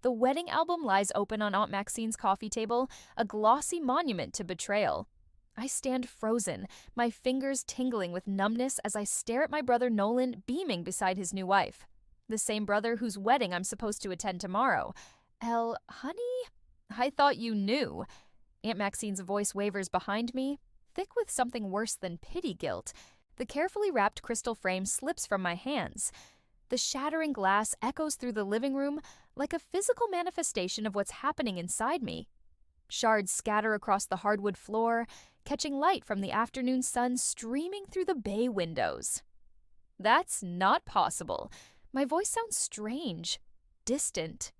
The wedding album lies open on Aunt Maxine's coffee table, a glossy monument to betrayal. I stand frozen, my fingers tingling with numbness as I stare at my brother Nolan beaming beside his new wife. The same brother whose wedding I'm supposed to attend tomorrow. Honey? I thought you knew. Aunt Maxine's voice wavers behind me, thick with something worse than pity guilt. The carefully wrapped crystal frame slips from my hands. The shattering glass echoes through the living room like a physical manifestation of what's happening inside me. Shards scatter across the hardwood floor, catching light from the afternoon sun streaming through the bay windows. That's not possible. My voice sounds strange, distant.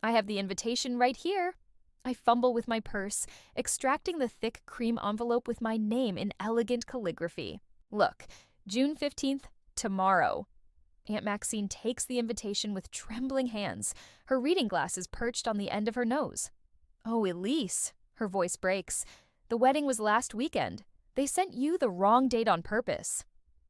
I have the invitation right here. I fumble with my purse, extracting the thick cream envelope with my name in elegant calligraphy. Look, June 15th, tomorrow. Aunt Maxine takes the invitation with trembling hands, her reading glasses perched on the end of her nose. Oh, Elise, her voice breaks. The wedding was last weekend. They sent you the wrong date on purpose.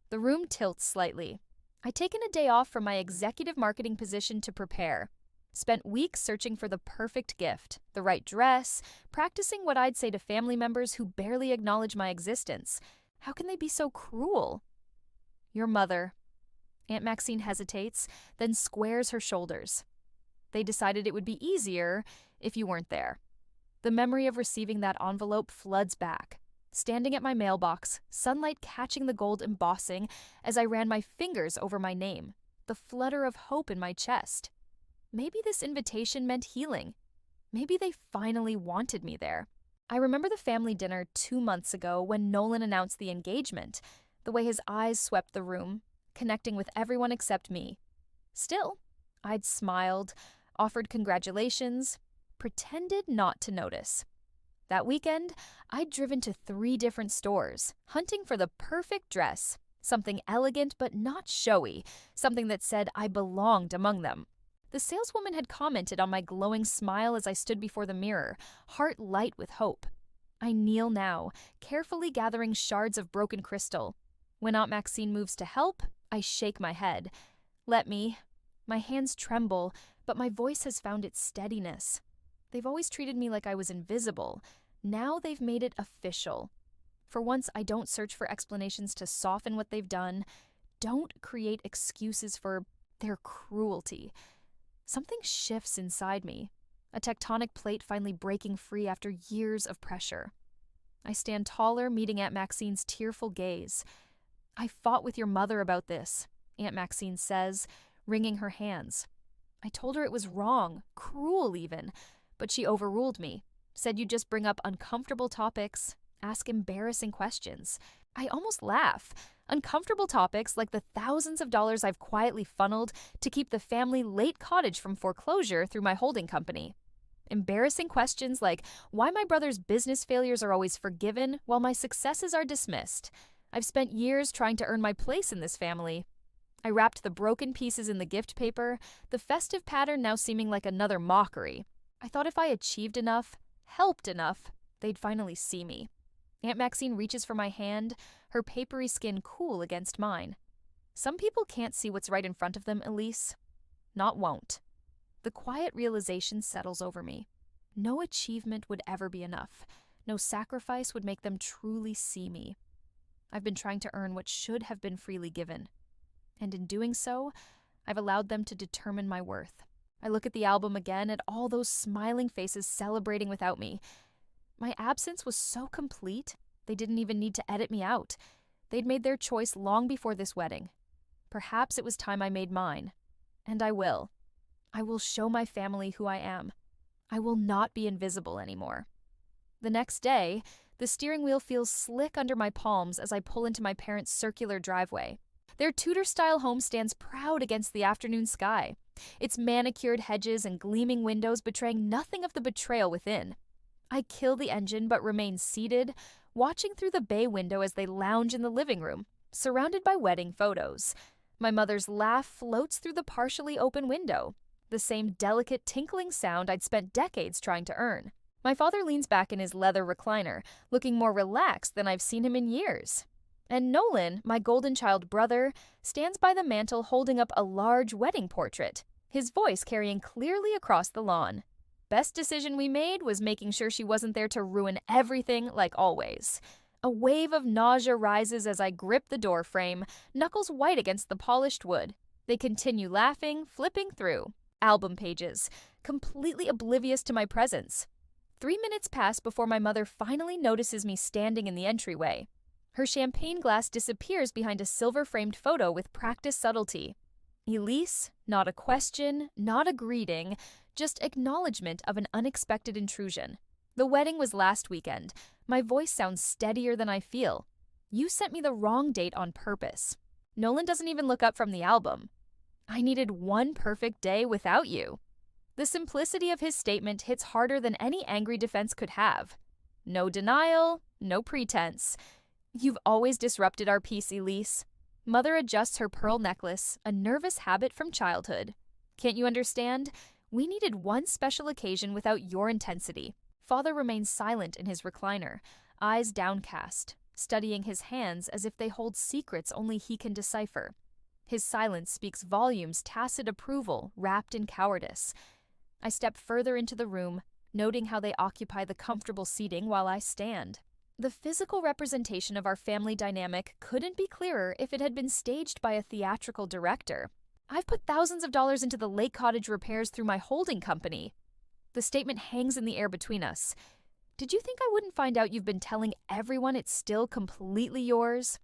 The room tilts slightly. I'd taken a day off from my executive marketing position to prepare. Spent weeks searching for the perfect gift, the right dress, practicing what I'd say to family members who barely acknowledge my existence. How can they be so cruel? Your mother. Aunt Maxine hesitates, then squares her shoulders. They decided it would be easier if you weren't there. The memory of receiving that envelope floods back. Standing at my mailbox, sunlight catching the gold embossing as I ran my fingers over my name, the flutter of hope in my chest. Maybe this invitation meant healing. Maybe they finally wanted me there. I remember the family dinner 2 months ago when Nolan announced the engagement, the way his eyes swept the room, connecting with everyone except me. Still, I'd smiled, offered congratulations, pretended not to notice. That weekend, I'd driven to 3 different stores, hunting for the perfect dress, something elegant but not showy, something that said I belonged among them. The saleswoman had commented on my glowing smile as I stood before the mirror, heart light with hope. I kneel now, carefully gathering shards of broken crystal. When Aunt Maxine moves to help, I shake my head. Let me. My hands tremble, but my voice has found its steadiness. They've always treated me like I was invisible. Now they've made it official. For once, I don't search for explanations to soften what they've done. Don't create excuses for their cruelty. Something shifts inside me, a tectonic plate finally breaking free after years of pressure. I stand taller, meeting Aunt Maxine's tearful gaze. I fought with your mother about this, Aunt Maxine says, wringing her hands. I told her it was wrong, cruel even, but she overruled me, said you'd just bring up uncomfortable topics, ask embarrassing questions. I almost laugh. Uncomfortable topics like the thousands of dollars I've quietly funneled to keep the family late cottage from foreclosure through my holding company. Embarrassing questions like why my brother's business failures are always forgiven while my successes are dismissed. I've spent years trying to earn my place in this family. I wrapped the broken pieces in the gift paper, the festive pattern now seeming like another mockery. I thought if I achieved enough, helped enough, they'd finally see me. Aunt Maxine reaches for my hand, her papery skin cool against mine. Some people can't see what's right in front of them, Elise. Not won't. The quiet realization settles over me. No achievement would ever be enough. No sacrifice would make them truly see me. I've been trying to earn what should have been freely given. And in doing so, I've allowed them to determine my worth. I look at the album again, at all those smiling faces celebrating without me. My absence was so complete, they didn't even need to edit me out. They'd made their choice long before this wedding. Perhaps it was time I made mine. And I will. I will show my family who I am. I will not be invisible anymore. The next day, the steering wheel feels slick under my palms as I pull into my parents' circular driveway. Their Tudor-style home stands proud against the afternoon sky, its manicured hedges and gleaming windows betraying nothing of the betrayal within. I kill the engine but remain seated, watching through the bay window as they lounge in the living room, surrounded by wedding photos. My mother's laugh floats through the partially open window, the same delicate tinkling sound I'd spent decades trying to earn. My father leans back in his leather recliner, looking more relaxed than I've seen him in years. And Nolan, my golden child brother, stands by the mantel holding up a large wedding portrait, his voice carrying clearly across the lawn. Best decision we made was making sure she wasn't there to ruin everything like always. A wave of nausea rises as I grip the door frame, knuckles white against the polished wood. They continue laughing, flipping through album pages, completely oblivious to my presence. 3 minutes pass before my mother finally notices me standing in the entryway. Her champagne glass disappears behind a silver-framed photo with practiced subtlety. Elise, not a question, not a greeting, just acknowledgement of an unexpected intrusion. The wedding was last weekend. My voice sounds steadier than I feel. You sent me the wrong date on purpose. Nolan doesn't even look up from the album. I needed one perfect day without you. The simplicity of his statement hits harder than any angry defense could have. No denial, no pretense. You've always disrupted our peace, Elise. Mother adjusts her pearl necklace, a nervous habit from childhood. Can't you understand? We needed one special occasion without your intensity. Father remains silent in his recliner, eyes downcast, studying his hands as if they hold secrets only he can decipher. His silence speaks volumes, tacit approval, wrapped in cowardice. I step further into the room, noting how they occupy the comfortable seating while I stand. The physical representation of our family dynamic couldn't be clearer if it had been staged by a theatrical director. I've put thousands of dollars into the lake cottage repairs through my holding company. The statement hangs in the air between us. Did you think I wouldn't find out you've been telling everyone it's still completely yours?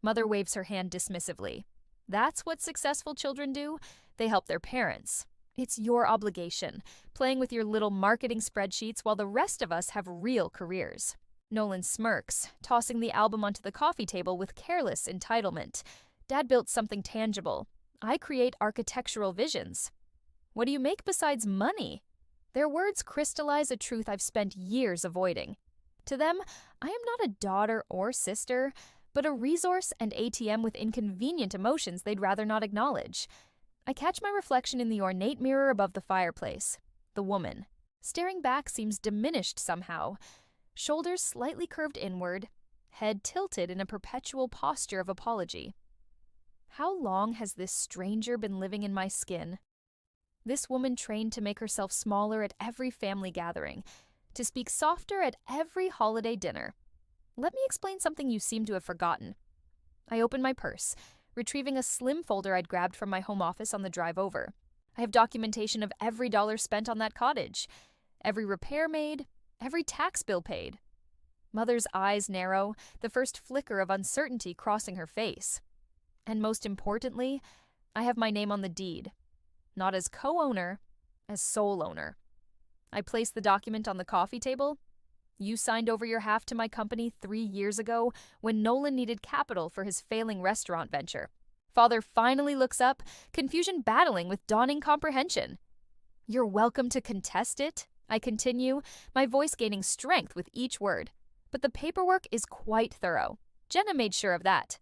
Mother waves her hand dismissively. That's what successful children do. They help their parents. It's your obligation, playing with your little marketing spreadsheets while the rest of us have real careers. Nolan smirks, tossing the album onto the coffee table with careless entitlement. Dad built something tangible. I create architectural visions. What do you make besides money? Their words crystallize a truth I've spent years avoiding. To them, I am not a daughter or sister, but a resource and ATM with inconvenient emotions they'd rather not acknowledge. I catch my reflection in the ornate mirror above the fireplace. The woman. Staring back seems diminished somehow. Shoulders slightly curved inward, head tilted in a perpetual posture of apology. How long has this stranger been living in my skin? This woman trained to make herself smaller at every family gathering, to speak softer at every holiday dinner. Let me explain something you seem to have forgotten. I open my purse, retrieving a slim folder I'd grabbed from my home office on the drive over. I have documentation of every dollar spent on that cottage, every repair made, every tax bill paid. Mother's eyes narrow, the first flicker of uncertainty crossing her face. And most importantly, I have my name on the deed. Not as co-owner, as sole owner. I place the document on the coffee table. You signed over your half to my company 3 years ago when Nolan needed capital for his failing restaurant venture. Father finally looks up, confusion battling with dawning comprehension. You're welcome to contest it, I continue, my voice gaining strength with each word. But the paperwork is quite thorough. Jenna made sure of that.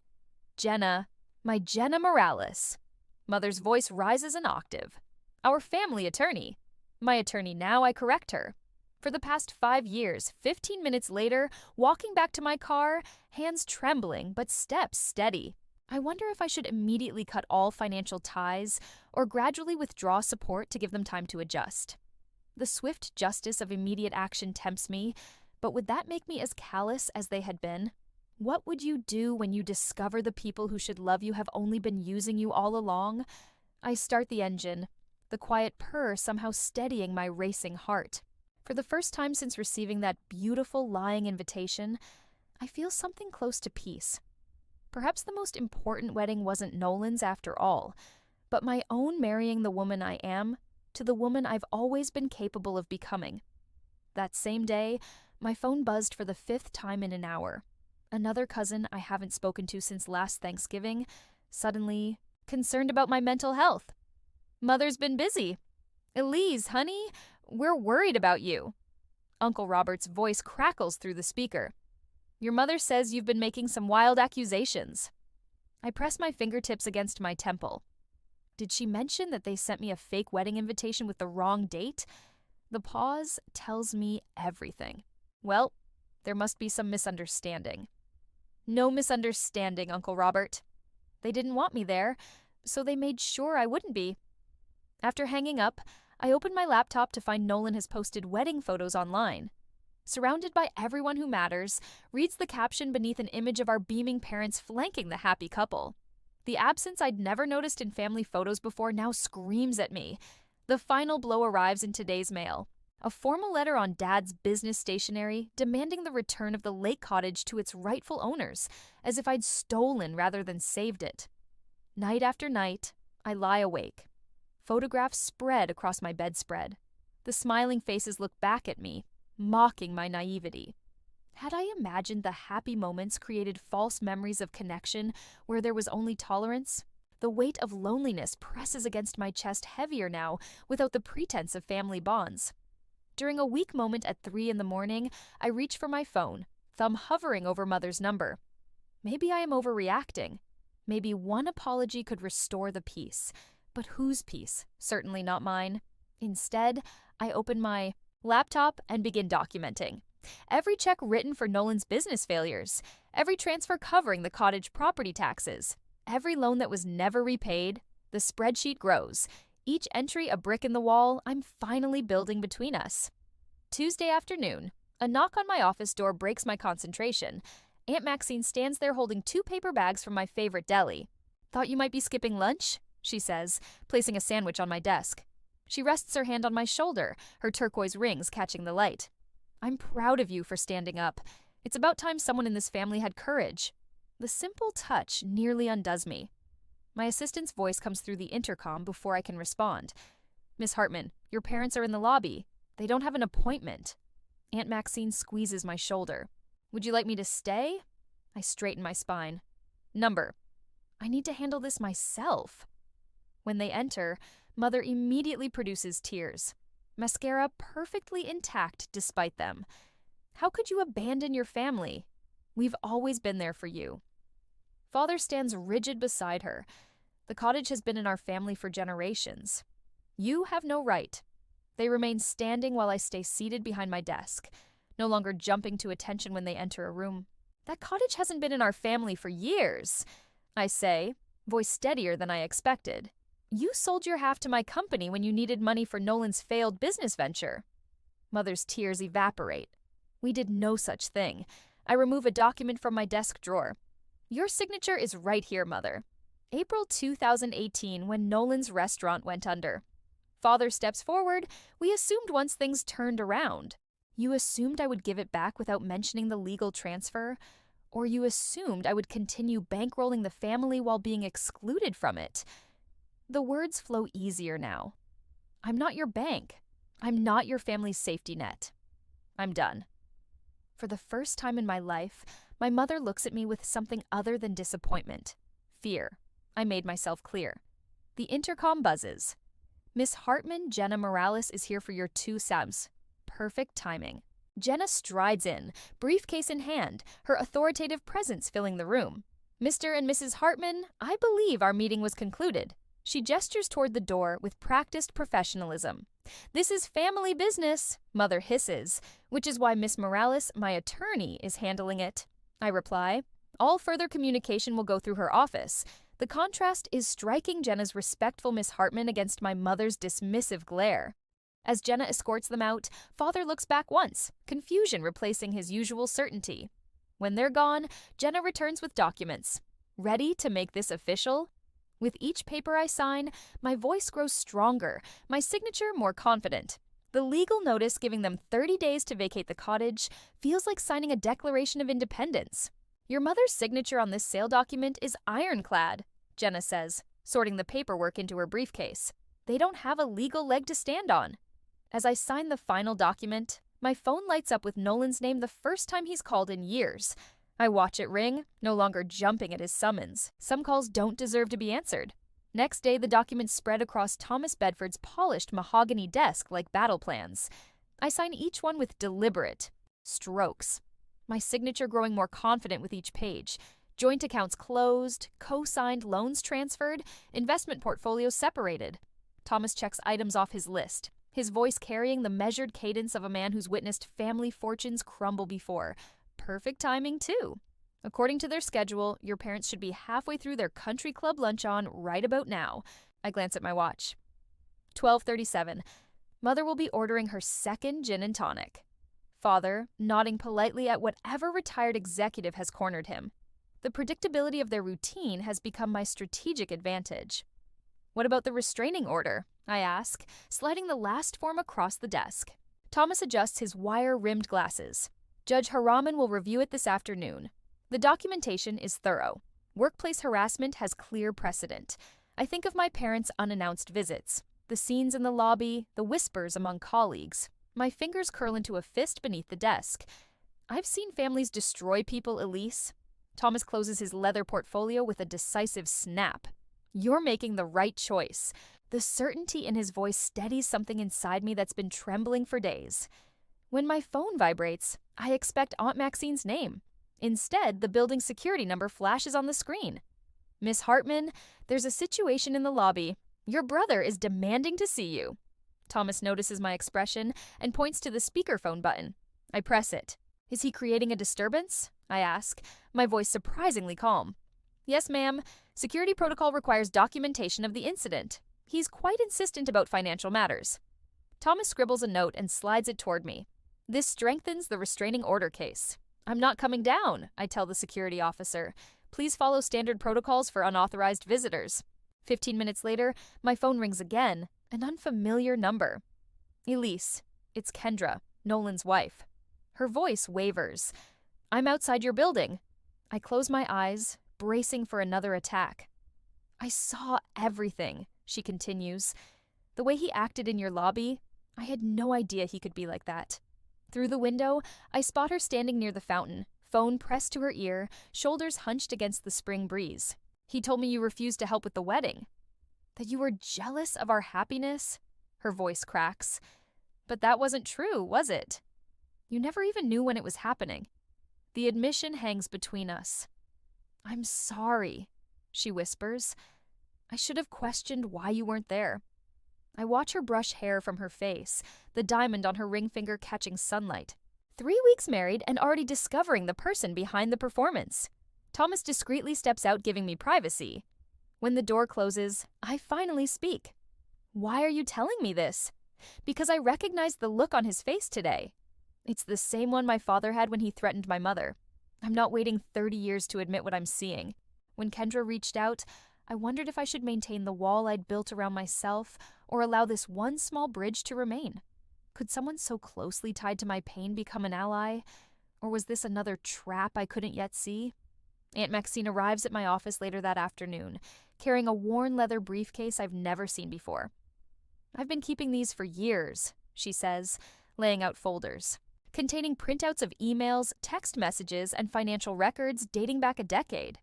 Jenna, my Jenna Morales. Mother's voice rises an octave. Our family attorney. My attorney now, I correct her. For the past 5 years, 15 minutes later, walking back to my car, hands trembling but steps steady. I wonder if I should immediately cut all financial ties or gradually withdraw support to give them time to adjust. The swift justice of immediate action tempts me, but would that make me as callous as they had been? What would you do when you discover the people who should love you have only been using you all along? I start the engine, the quiet purr somehow steadying my racing heart. For the first time since receiving that beautiful lying invitation, I feel something close to peace. Perhaps the most important wedding wasn't Nolan's after all, but my own marrying the woman I am to the woman I've always been capable of becoming. That same day, my phone buzzed for the 5th time in an hour. Another cousin I haven't spoken to since last Thanksgiving, suddenly concerned about my mental health. Mother's been busy. Elise, honey, we're worried about you. Uncle Robert's voice crackles through the speaker. Your mother says you've been making some wild accusations. I press my fingertips against my temple. Did she mention that they sent me a fake wedding invitation with the wrong date? The pause tells me everything. Well, there must be some misunderstanding. No misunderstanding, Uncle Robert. They didn't want me there, so they made sure I wouldn't be. After hanging up, I open my laptop to find Nolan has posted wedding photos online. Surrounded by everyone who matters, reads the caption beneath an image of our beaming parents flanking the happy couple. The absence I'd never noticed in family photos before now screams at me. The final blow arrives in today's mail. A formal letter on Dad's business stationery demanding the return of the lake cottage to its rightful owners, as if I'd stolen rather than saved it. Night after night, I lie awake. Photographs spread across my bedspread. The smiling faces look back at me, mocking my naivety. Had I imagined the happy moments created false memories of connection where there was only tolerance? The weight of loneliness presses against my chest heavier now without the pretense of family bonds. During a weak moment at 3 a.m, I reach for my phone, thumb hovering over Mother's number. Maybe I am overreacting. Maybe one apology could restore the peace. But whose peace? Certainly not mine. Instead, I open my laptop and begin documenting. Every check written for Nolan's business failures. Every transfer covering the cottage property taxes. Every loan that was never repaid. The spreadsheet grows. Each entry a brick in the wall I'm finally building between us. Tuesday afternoon, a knock on my office door breaks my concentration. Aunt Maxine stands there holding 2 paper bags from my favorite deli. "Thought you might be skipping lunch?" she says, placing a sandwich on my desk. She rests her hand on my shoulder, her turquoise rings catching the light. "I'm proud of you for standing up. It's about time someone in this family had courage." The simple touch nearly undoes me. My assistant's voice comes through the intercom before I can respond. "Miss Hartman, your parents are in the lobby. They don't have an appointment." Aunt Maxine squeezes my shoulder. "Would you like me to stay?" I straighten my spine. "Number. I need to handle this myself." When they enter, Mother immediately produces tears. Mascara perfectly intact despite them. "How could you abandon your family? We've always been there for you." Father stands rigid beside her. "The cottage has been in our family for generations. You have no right." They remain standing while I stay seated behind my desk, no longer jumping to attention when they enter a room. "That cottage hasn't been in our family for years," I say, voice steadier than I expected. "You sold your half to my company when you needed money for Nolan's failed business venture." Mother's tears evaporate. "We did no such thing." I remove a document from my desk drawer. "Your signature is right here, Mother. April 2018, when Nolan's restaurant went under." Father steps forward. "We assumed once things turned around." "You assumed I would give it back without mentioning the legal transfer? Or you assumed I would continue bankrolling the family while being excluded from it?" The words flow easier now. "I'm not your bank. I'm not your family's safety net." I'm done. For the first time in my life, my mother looks at me with something other than disappointment. Fear. I made myself clear. The intercom buzzes. "Miss Hartman, Jenna Morales is here for your 2 Sams." Perfect timing. Jenna strides in, briefcase in hand, her authoritative presence filling the room. "Mr. and Mrs. Hartman, I believe our meeting was concluded." She gestures toward the door with practiced professionalism. "This is family business," Mother hisses, "which is why Miss Morales, my attorney, is handling it." I reply, "All further communication will go through her office." The contrast is striking Jenna's respectful Miss Hartman against my mother's dismissive glare. As Jenna escorts them out, Father looks back once, confusion replacing his usual certainty. When they're gone, Jenna returns with documents. Ready to make this official? With each paper I sign, my voice grows stronger, my signature more confident. The legal notice giving them 30 days to vacate the cottage feels like signing a Declaration of Independence. "Your mother's signature on this sale document is ironclad," Jenna says, sorting the paperwork into her briefcase. "They don't have a legal leg to stand on." As I sign the final document, my phone lights up with Nolan's name the first time he's called in years. I watch it ring, no longer jumping at his summons. Some calls don't deserve to be answered. Next day, the documents spread across Thomas Bedford's polished mahogany desk like battle plans. I sign each one with deliberate strokes, my signature growing more confident with each page. Joint accounts closed, co-signed loans transferred, investment portfolios separated. Thomas checks items off his list, his voice carrying the measured cadence of a man who's witnessed family fortunes crumble before. Perfect timing, too. "According to their schedule, your parents should be halfway through their country club lunch on right about now." I glance at my watch. 12:37. Mother will be ordering her second gin and tonic. Father, nodding politely at whatever retired executive has cornered him. The predictability of their routine has become my strategic advantage. What about the restraining order? I ask, sliding the last form across the desk. Thomas adjusts his wire-rimmed glasses. Judge Haraman will review it this afternoon. The documentation is thorough. Workplace harassment has clear precedent. I think of my parents' unannounced visits, the scenes in the lobby, the whispers among colleagues. My fingers curl into a fist beneath the desk. I've seen families destroy people, Elise. Thomas closes his leather portfolio with a decisive snap. You're making the right choice. The certainty in his voice steadies something inside me that's been trembling for days. When my phone vibrates, I expect Aunt Maxine's name. Instead, the building security number flashes on the screen. Miss Hartman, there's a situation in the lobby. Your brother is demanding to see you. Thomas notices my expression and points to the speakerphone button. I press it. Is he creating a disturbance? I ask, my voice surprisingly calm. Yes, ma'am. Security protocol requires documentation of the incident. He's quite insistent about financial matters. Thomas scribbles a note and slides it toward me. This strengthens the restraining order case. I'm not coming down, I tell the security officer. Please follow standard protocols for unauthorized visitors. 15 minutes later, my phone rings again, an unfamiliar number. Elise, it's Kendra, Nolan's wife. Her voice wavers. I'm outside your building. I close my eyes, bracing for another attack. I saw everything, she continues. The way he acted in your lobby, I had no idea he could be like that. Through the window, I spot her standing near the fountain, phone pressed to her ear, shoulders hunched against the spring breeze. He told me you refused to help with the wedding. That you were jealous of our happiness? Her voice cracks. But that wasn't true, was it? You never even knew when it was happening. The admission hangs between us. I'm sorry, she whispers. I should have questioned why you weren't there. I watch her brush hair from her face, the diamond on her ring finger catching sunlight. 3 weeks married and already discovering the person behind the performance. Thomas discreetly steps out, giving me privacy. When the door closes, I finally speak. Why are you telling me this? Because I recognized the look on his face today. It's the same one my father had when he threatened my mother. I'm not waiting 30 years to admit what I'm seeing. When Kendra reached out, I wondered if I should maintain the wall I'd built around myself or allow this one small bridge to remain. Could someone so closely tied to my pain become an ally? Or was this another trap I couldn't yet see? Aunt Maxine arrives at my office later that afternoon, carrying a worn leather briefcase I've never seen before. I've been keeping these for years, she says, laying out folders, containing printouts of emails, text messages, and financial records dating back a decade.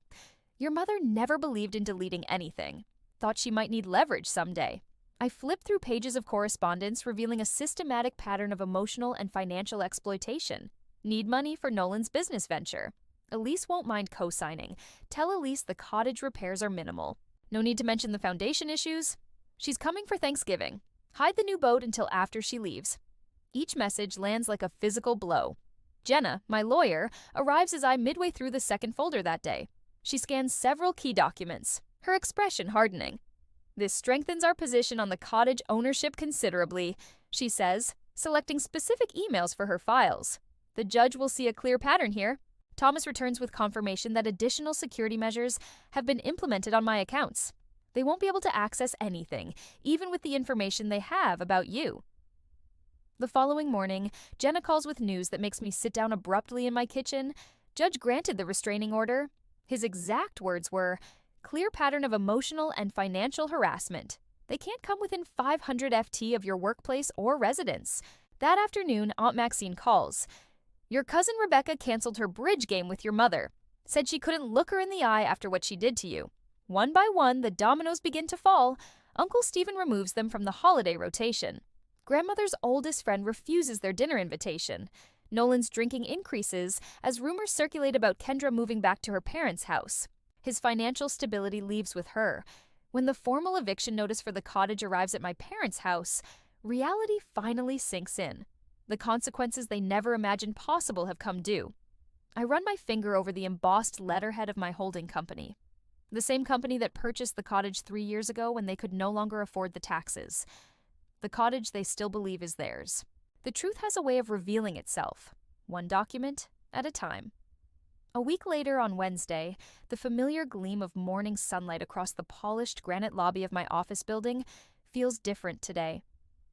Your mother never believed in deleting anything. Thought she might need leverage someday. I flipped through pages of correspondence revealing a systematic pattern of emotional and financial exploitation. Need money for Nolan's business venture. Elise won't mind co-signing. Tell Elise the cottage repairs are minimal. No need to mention the foundation issues. She's coming for Thanksgiving. Hide the new boat until after she leaves. Each message lands like a physical blow. Jenna, my lawyer, arrives as I'm midway through the second folder that day. She scans several key documents, her expression hardening. This strengthens our position on the cottage ownership considerably, she says, selecting specific emails for her files. The judge will see a clear pattern here. Thomas returns with confirmation that additional security measures have been implemented on my accounts. They won't be able to access anything, even with the information they have about you. The following morning, Jenna calls with news that makes me sit down abruptly in my kitchen. Judge granted the restraining order. His exact words were, clear pattern of emotional and financial harassment. They can't come within 500 FT of your workplace or residence. That afternoon, Aunt Maxine calls. Your cousin Rebecca canceled her bridge game with your mother. Said she couldn't look her in the eye after what she did to you. One by one, the dominoes begin to fall. Uncle Stephen removes them from the holiday rotation. Grandmother's oldest friend refuses their dinner invitation. Nolan's drinking increases as rumors circulate about Kendra moving back to her parents' house. His financial stability leaves with her. When the formal eviction notice for the cottage arrives at my parents' house, reality finally sinks in. The consequences they never imagined possible have come due. I run my finger over the embossed letterhead of my holding company. The same company that purchased the cottage 3 years ago when they could no longer afford the taxes. the cottage they still believe is theirs. The truth has a way of revealing itself, one document at a time. A week later on Wednesday, the familiar gleam of morning sunlight across the polished granite lobby of my office building feels different today.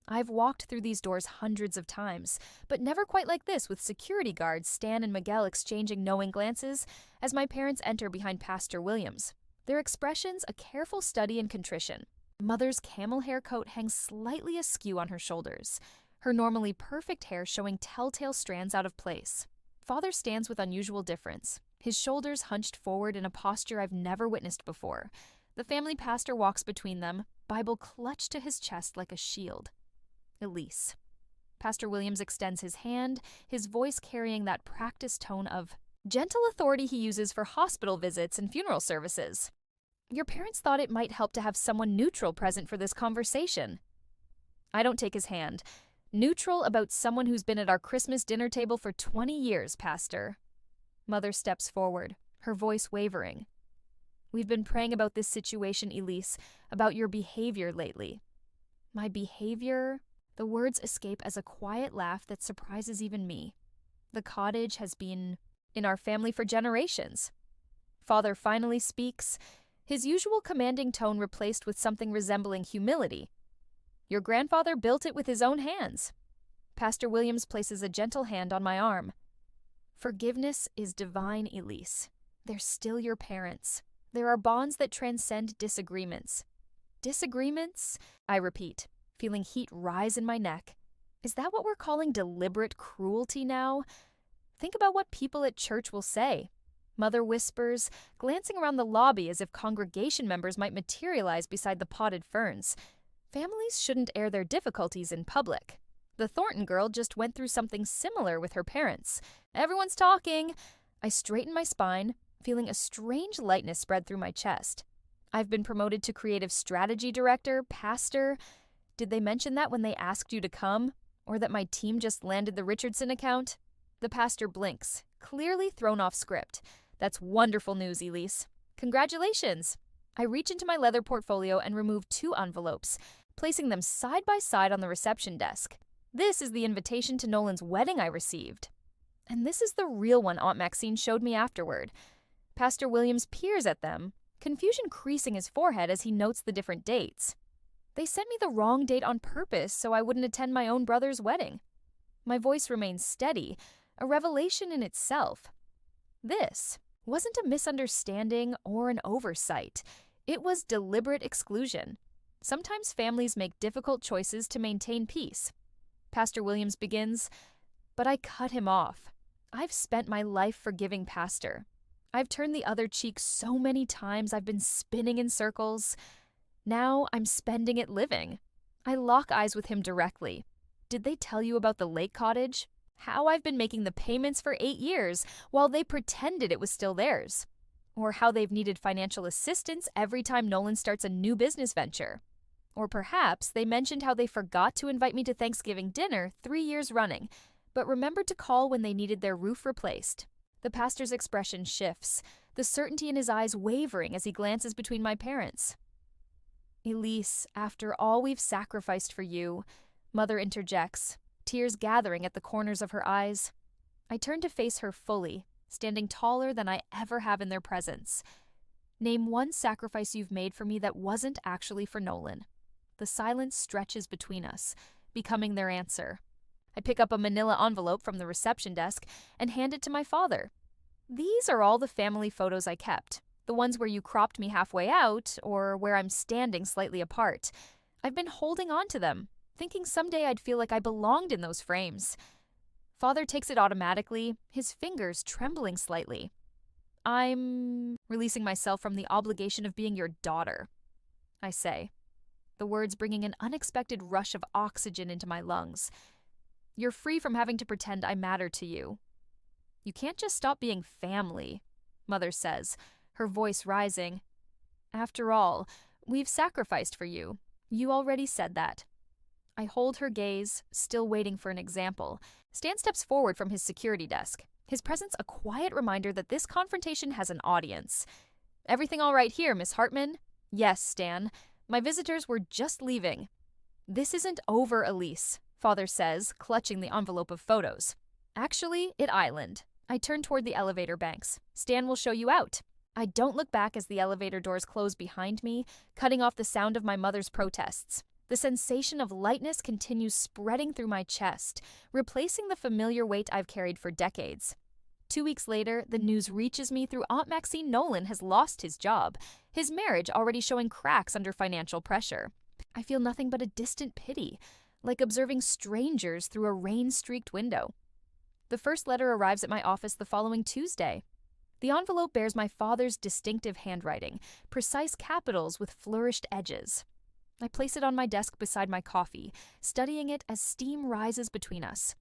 I've walked through these doors hundreds of times, but never quite like this, with security guards Stan and Miguel exchanging knowing glances as my parents enter behind Pastor Williams. Their expressions a careful study in contrition. Mother's camel hair coat hangs slightly askew on her shoulders, her normally perfect hair showing telltale strands out of place. Father stands with unusual difference, his shoulders hunched forward in a posture I've never witnessed before. The family pastor walks between them, Bible clutched to his chest like a shield. Elise. Pastor Williams extends his hand, his voice carrying that practiced tone of gentle authority he uses for hospital visits and funeral services. Your parents thought it might help to have someone neutral present for this conversation. I don't take his hand. Neutral about someone who's been at our Christmas dinner table for 20 years, Pastor. Mother steps forward, her voice wavering. We've been praying about this situation, Elise, about your behavior lately. My behavior? The words escape as a quiet laugh that surprises even me. The cottage has been in our family for generations. Father finally speaks, his usual commanding tone replaced with something resembling humility. Your grandfather built it with his own hands. Pastor Williams places a gentle hand on my arm. Forgiveness is divine, Elise. They're still your parents. There are bonds that transcend disagreements. Disagreements? I repeat, feeling heat rise in my neck. Is that what we're calling deliberate cruelty now? Think about what people at church will say. Mother whispers, glancing around the lobby as if congregation members might materialize beside the potted ferns. Families shouldn't air their difficulties in public. The Thornton girl just went through something similar with her parents. Everyone's talking. I straighten my spine, feeling a strange lightness spread through my chest. I've been promoted to creative strategy director, pastor. Did they mention that when they asked you to come? Or that my team just landed the Richardson account? The pastor blinks, clearly thrown off script. That's wonderful news, Elise. Congratulations. I reach into my leather portfolio and remove 2 envelopes, placing them side by side on the reception desk. This is the invitation to Nolan's wedding I received. And this is the real one Aunt Maxine showed me afterward. Pastor Williams peers at them, confusion creasing his forehead as he notes the different dates. They sent me the wrong date on purpose so I wouldn't attend my own brother's wedding. My voice remains steady, a revelation in itself. This wasn't a misunderstanding or an oversight. It was deliberate exclusion. Sometimes families make difficult choices to maintain peace. Pastor Williams begins, but I cut him off. I've spent my life forgiving Pastor. I've turned the other cheek so many times I've been spinning in circles. Now I'm spending it living. I lock eyes with him directly. Did they tell you about the lake cottage? How I've been making the payments for 8 years while they pretended it was still theirs? Or how they've needed financial assistance every time Nolan starts a new business venture? Or perhaps they mentioned how they forgot to invite me to Thanksgiving dinner 3 years running, but remembered to call when they needed their roof replaced. The pastor's expression shifts, the certainty in his eyes wavering as he glances between my parents. Elise, after all we've sacrificed for you, Mother interjects, tears gathering at the corners of her eyes. I turn to face her fully, standing taller than I ever have in their presence. Name one sacrifice you've made for me that wasn't actually for Nolan. The silence stretches between us, becoming their answer. I pick up a manila envelope from the reception desk and hand it to my father. These are all the family photos I kept, the ones where you cropped me halfway out or where I'm standing slightly apart. I've been holding on to them, thinking someday I'd feel like I belonged in those frames. Father takes it automatically, his fingers trembling slightly. I'm releasing myself from the obligation of being your daughter, I say, the words bringing an unexpected rush of oxygen into my lungs. You're free from having to pretend I matter to you. You can't just stop being family, Mother says, her voice rising. After all, we've sacrificed for you. You already said that. I hold her gaze, still waiting for an example. Stan steps forward from his security desk, his presence a quiet reminder that this confrontation has an audience. Everything all right here, Miss Hartman? Yes, Stan. My visitors were just leaving. "This isn't over, Elise," Father says, clutching the envelope of photos. "Actually, it island." I turn toward the elevator banks. "Stan will show you out." I don't look back as the elevator doors close behind me, cutting off the sound of my mother's protests. The sensation of lightness continues spreading through my chest, replacing the familiar weight I've carried for decades. 2 weeks later, the news reaches me through Aunt Maxine Nolan has lost his job, his marriage already showing cracks under financial pressure. I feel nothing but a distant pity, like observing strangers through a rain-streaked window. The first letter arrives at my office the following Tuesday. The envelope bears my father's distinctive handwriting, precise capitals with flourished edges. I place it on my desk beside my coffee, studying it as steam rises between us.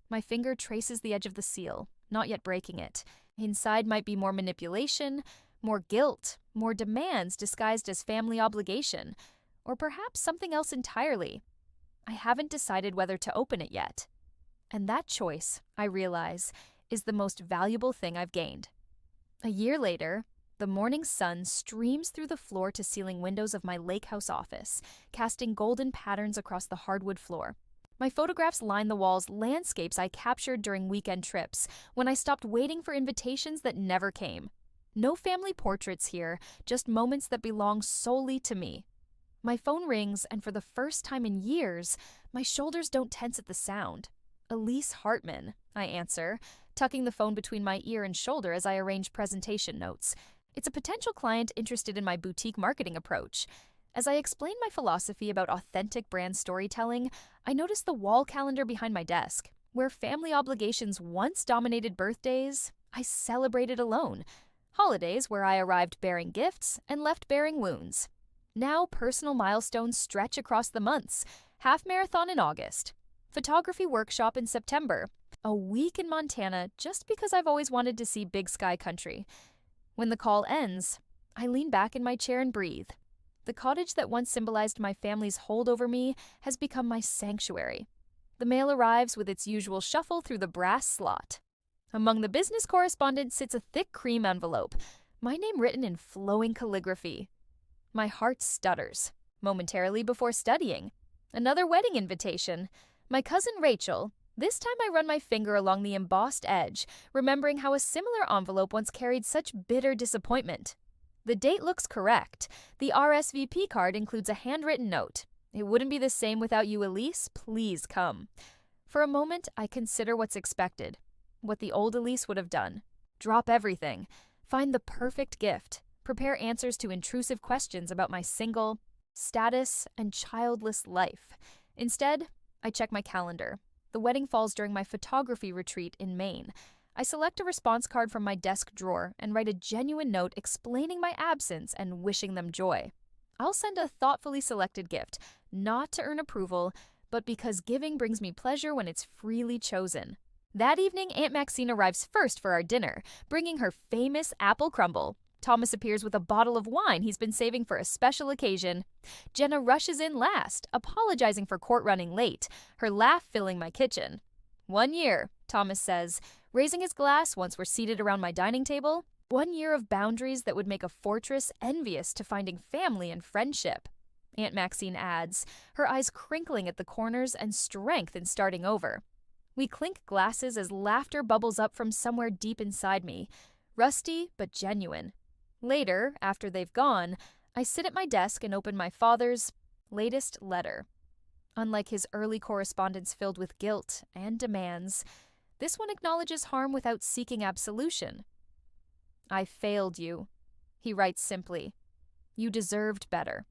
My finger traces the edge of the seal, not yet breaking it. Inside might be more manipulation, more guilt, more demands disguised as family obligation, or perhaps something else entirely. I haven't decided whether to open it yet. And that choice, I realize, is the most valuable thing I've gained. A year later, the morning sun streams through the floor-to-ceiling windows of my lake house office, casting golden patterns across the hardwood floor. My photographs line the walls, landscapes I captured during weekend trips, when I stopped waiting for invitations that never came. No family portraits here, just moments that belong solely to me. My phone rings, and for the first time in years, my shoulders don't tense at the sound. "Elise Hartman," I answer, tucking the phone between my ear and shoulder as I arrange presentation notes. It's a potential client interested in my boutique marketing approach. As I explain my philosophy about authentic brand storytelling, I notice the wall calendar behind my desk. Where family obligations once dominated birthdays, I celebrated alone. Holidays where I arrived bearing gifts and left bearing wounds. Now personal milestones stretch across the months. Half marathon in August. Photography workshop in September. A week in Montana just because I've always wanted to see big sky country. When the call ends, I lean back in my chair and breathe. The cottage that once symbolized my family's hold over me has become my sanctuary. The mail arrives with its usual shuffle through the brass slot. Among the business correspondence sits a thick cream envelope, my name written in flowing calligraphy. My heart stutters, momentarily before studying. Another wedding invitation. My cousin Rachel. This time I run my finger along the embossed edge, remembering how a similar envelope once carried such bitter disappointment. The date looks correct. The RSVP card includes a handwritten note. "It wouldn't be the same without you, Elise. Please come." For a moment, I consider what's expected. What the old Elise would have done. Drop everything. Find the perfect gift. Prepare answers to intrusive questions about my single, status, and childless life. Instead, I check my calendar. The wedding falls during my photography retreat in Maine. I select a response card from my desk drawer and write a genuine note explaining my absence and wishing them joy. I'll send a thoughtfully selected gift, not to earn approval, but because giving brings me pleasure when it's freely chosen. That evening, Aunt Maxine arrives first for our dinner, bringing her famous apple crumble. Thomas appears with a bottle of wine he's been saving for a special occasion. Jenna rushes in last, apologizing for court running late, her laugh filling my kitchen. "1 year," Thomas says, raising his glass once we're seated around my dining table. 1 year of boundaries that would make a fortress envious to finding family and friendship. Aunt Maxine adds, her eyes crinkling at the corners and strength in starting over. We clink glasses as laughter bubbles up from somewhere deep inside me, rusty but genuine. Later, after they've gone, I sit at my desk and open my father's latest letter. Unlike his early correspondence filled with guilt and demands, this one acknowledges harm without seeking absolution. "I failed you," he writes simply. "You deserved better."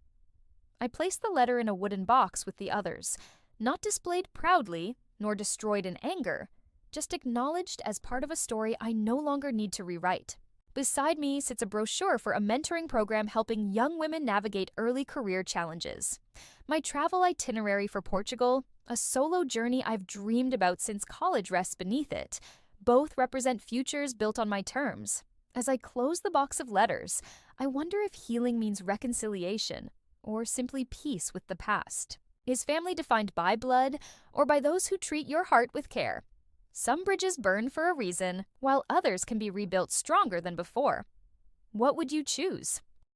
I place the letter in a wooden box with the others, not displayed proudly, nor destroyed in anger, just acknowledged as part of a story I no longer need to rewrite. Beside me sits a brochure for a mentoring program helping young women navigate early career challenges. My travel itinerary for Portugal, a solo journey I've dreamed about since college rests beneath it. Both represent futures built on my terms. As I close the box of letters, I wonder if healing means reconciliation, or simply peace with the past. Is family defined by blood, or by those who treat your heart with care? Some bridges burn for a reason, while others can be rebuilt stronger than before. What would you choose?